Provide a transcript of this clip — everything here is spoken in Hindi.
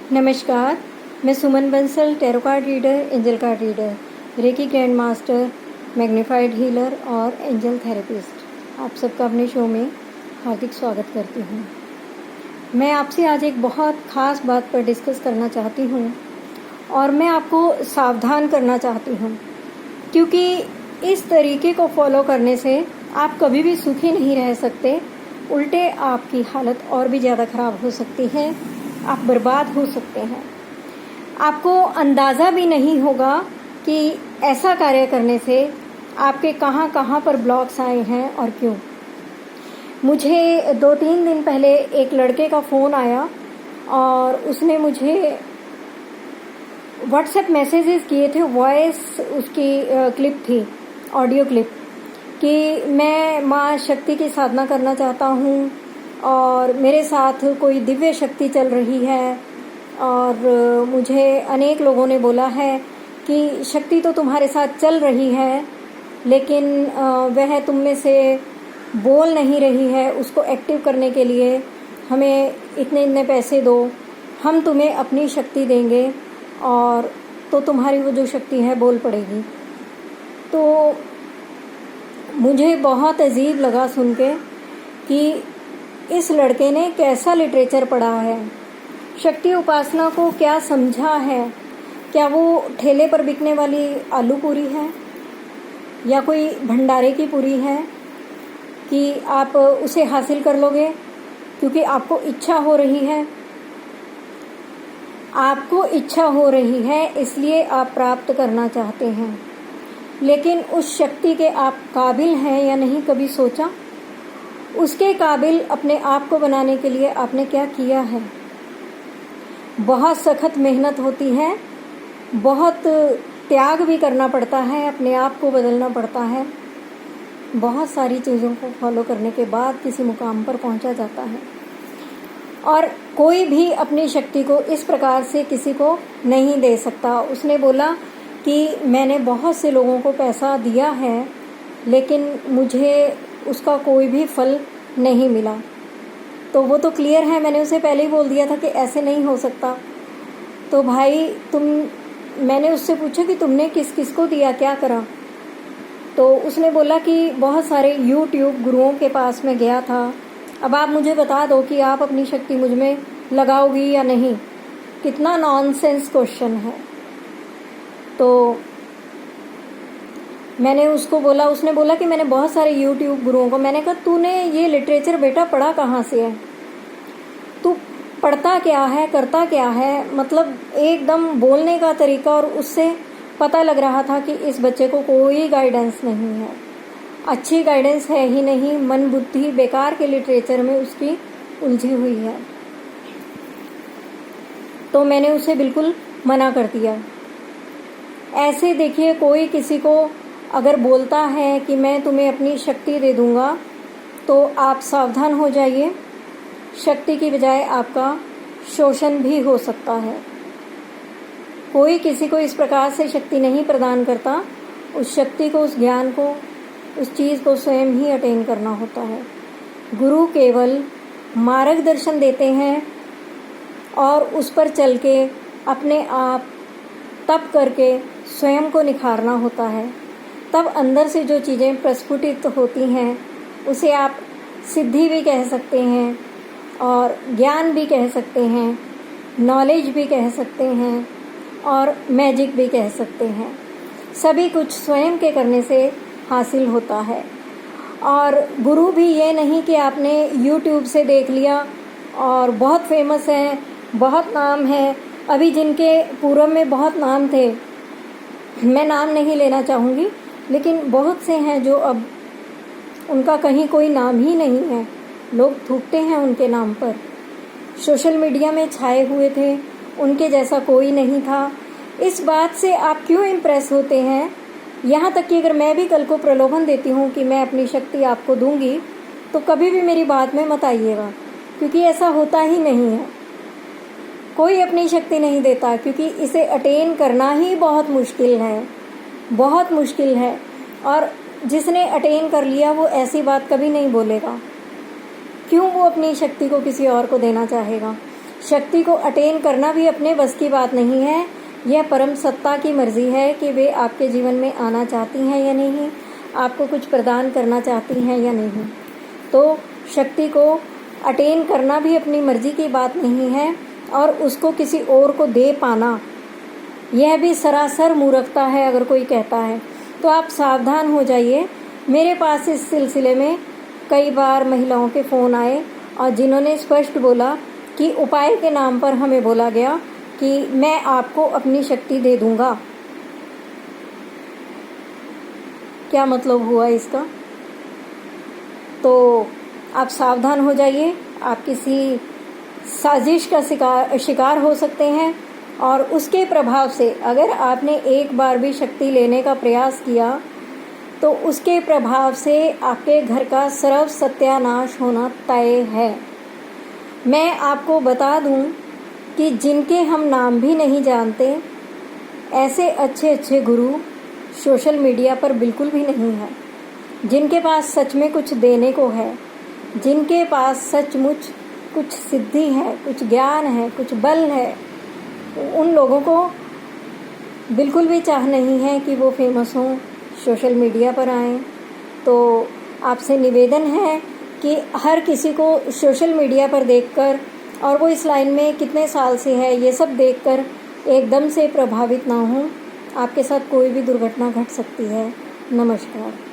नमस्कार, मैं Suman Bansal, tarot card reader, angel card reader, reiki grand master, magnified healer और एंजल थेरेपिस्ट। आप सबका अपने शो में हार्दिक स्वागत करती हूँ। मैं आपसे आज एक बहुत ख़ास बात पर डिस्कस करना चाहती हूँ और मैं आपको सावधान करना चाहती हूँ, क्योंकि इस तरीके को फॉलो करने से आप कभी भी सुखी नहीं रह सकते। उल्टे आपकी हालत और भी ज़्यादा ख़राब हो सकती है, आप बर्बाद हो सकते हैं। आपको अंदाज़ा भी नहीं होगा कि ऐसा कार्य करने से आपके कहाँ कहाँ पर ब्लॉक्स आए हैं और क्यों। मुझे 2-3 दिन पहले एक लड़के का फ़ोन आया और उसने मुझे व्हाट्सएप मैसेजेस किए थे। वॉइस उसकी क्लिप थी, ऑडियो क्लिप, कि मैं माँ शक्ति की साधना करना चाहता हूँ और मेरे साथ कोई दिव्य शक्ति चल रही है और मुझे अनेक लोगों ने बोला है कि शक्ति तो तुम्हारे साथ चल रही है, लेकिन वह तुम में से बोल नहीं रही है। उसको एक्टिव करने के लिए हमें इतने इतने पैसे दो, हम तुम्हें अपनी शक्ति देंगे और तो तुम्हारी वो जो शक्ति है बोल पड़ेगी। तो मुझे बहुत अजीब लगा सुन के कि इस लड़के ने कैसा लिटरेचर पढ़ा है, शक्ति उपासना को क्या समझा है। क्या वो ठेले पर बिकने वाली आलू पूरी है या कोई भंडारे की पूरी है कि आप उसे हासिल कर लोगे क्योंकि आपको इच्छा हो रही है। आपको इच्छा हो रही है इसलिए आप प्राप्त करना चाहते हैं, लेकिन उस शक्ति के आप काबिल हैं या नहीं कभी सोचा? उसके काबिल अपने आप को बनाने के लिए आपने क्या किया है? बहुत सख्त मेहनत होती है, बहुत त्याग भी करना पड़ता है, अपने आप को बदलना पड़ता है। बहुत सारी चीज़ों को फॉलो करने के बाद किसी मुकाम पर पहुंचा जाता है और कोई भी अपनी शक्ति को इस प्रकार से किसी को नहीं दे सकता। उसने बोला कि मैंने बहुत से लोगों को पैसा दिया है, लेकिन मुझे उसका कोई भी फल नहीं मिला। तो वो तो क्लियर है, मैंने उसे पहले ही बोल दिया था कि ऐसे नहीं हो सकता। तो भाई मैंने उससे पूछा कि तुमने किस किस को दिया, क्या करा? तो उसने बोला कि बहुत सारे YouTube गुरुओं के पास में गया था। अब आप मुझे बता दो कि आप अपनी शक्ति मुझ में लगाओगी या नहीं। कितना नॉनसेंस क्वेश्चन है। तो मैंने उसको बोला, उसने बोला कि मैंने बहुत सारे YouTube गुरुओं को। मैंने कहा तूने ये लिटरेचर बेटा पढ़ा कहाँ से है? तू पढ़ता क्या है, करता क्या है? मतलब एकदम बोलने का तरीका, और उससे पता लग रहा था कि इस बच्चे को कोई गाइडेंस नहीं है, अच्छी गाइडेंस है ही नहीं। मन बुद्धि बेकार के लिटरेचर में उसकी उलझी हुई है। तो मैंने उसे बिल्कुल मना कर दिया। ऐसे देखिए, कोई किसी को अगर बोलता है कि मैं तुम्हें अपनी शक्ति दे दूंगा, तो आप सावधान हो जाइए। शक्ति की बजाय आपका शोषण भी हो सकता है। कोई किसी को इस प्रकार से शक्ति नहीं प्रदान करता। उस शक्ति को, उस ज्ञान को, उस चीज़ को स्वयं ही अटेन करना होता है। गुरु केवल मार्गदर्शन देते हैं और उस पर चल के अपने आप तप करके स्वयं को निखारना होता है। तब अंदर से जो चीज़ें प्रस्फुटित होती हैं उसे आप सिद्धि भी कह सकते हैं और ज्ञान भी कह सकते हैं, नॉलेज भी कह सकते हैं और मैजिक भी कह सकते हैं। सभी कुछ स्वयं के करने से हासिल होता है। और गुरु भी ये नहीं कि आपने YouTube से देख लिया और बहुत फेमस है, बहुत नाम है। अभी जिनके पूर्व में बहुत नाम थे, मैं नाम नहीं लेना चाहूँगी, लेकिन बहुत से हैं जो अब उनका कहीं कोई नाम ही नहीं है। लोग थूकते हैं उनके नाम पर। सोशल मीडिया में छाए हुए थे, उनके जैसा कोई नहीं था। इस बात से आप क्यों इम्प्रेस होते हैं? यहाँ तक कि अगर मैं भी कल को प्रलोभन देती हूँ कि मैं अपनी शक्ति आपको दूंगी, तो कभी भी मेरी बात में मत आइएगा, क्योंकि ऐसा होता ही नहीं है। कोई अपनी शक्ति नहीं देता, क्योंकि इसे अटेन करना ही बहुत मुश्किल है, बहुत मुश्किल है। और जिसने अटेन कर लिया वो ऐसी बात कभी नहीं बोलेगा। क्यों वो अपनी शक्ति को किसी और को देना चाहेगा? शक्ति को अटेन करना भी अपने बस की बात नहीं है। यह परम सत्ता की मर्जी है कि वे आपके जीवन में आना चाहती हैं या नहीं, आपको कुछ प्रदान करना चाहती हैं या नहीं। तो शक्ति को अटेन करना भी अपनी मर्जी की बात नहीं है, और उसको किसी और को दे पाना यह भी सरासर मूर्खता है अगर कोई कहता है। तो आप सावधान हो जाइए। मेरे पास इस सिलसिले में कई बार महिलाओं के फ़ोन आए और जिन्होंने स्पष्ट बोला कि उपाय के नाम पर हमें बोला गया कि मैं आपको अपनी शक्ति दे दूंगा। क्या मतलब हुआ इसका? तो आप सावधान हो जाइए। आप किसी साजिश का शिकार हो सकते हैं, और उसके प्रभाव से अगर आपने एक बार भी शक्ति लेने का प्रयास किया तो उसके प्रभाव से आपके घर का सर्व सत्यानाश होना तय है। मैं आपको बता दूं कि जिनके हम नाम भी नहीं जानते, ऐसे अच्छे अच्छे गुरु सोशल मीडिया पर बिल्कुल भी नहीं है। जिनके पास सच में कुछ देने को है, जिनके पास सचमुच कुछ सिद्धि है, कुछ ज्ञान है, कुछ बल है, उन लोगों को बिल्कुल भी चाह नहीं है कि वो फेमस हों, सोशल मीडिया पर आएं। तो आपसे निवेदन है कि हर किसी को सोशल मीडिया पर देखकर, और वो इस लाइन में कितने साल से है, ये सब देखकर एकदम से प्रभावित ना हों। आपके साथ कोई भी दुर्घटना घट सकती है। नमस्कार।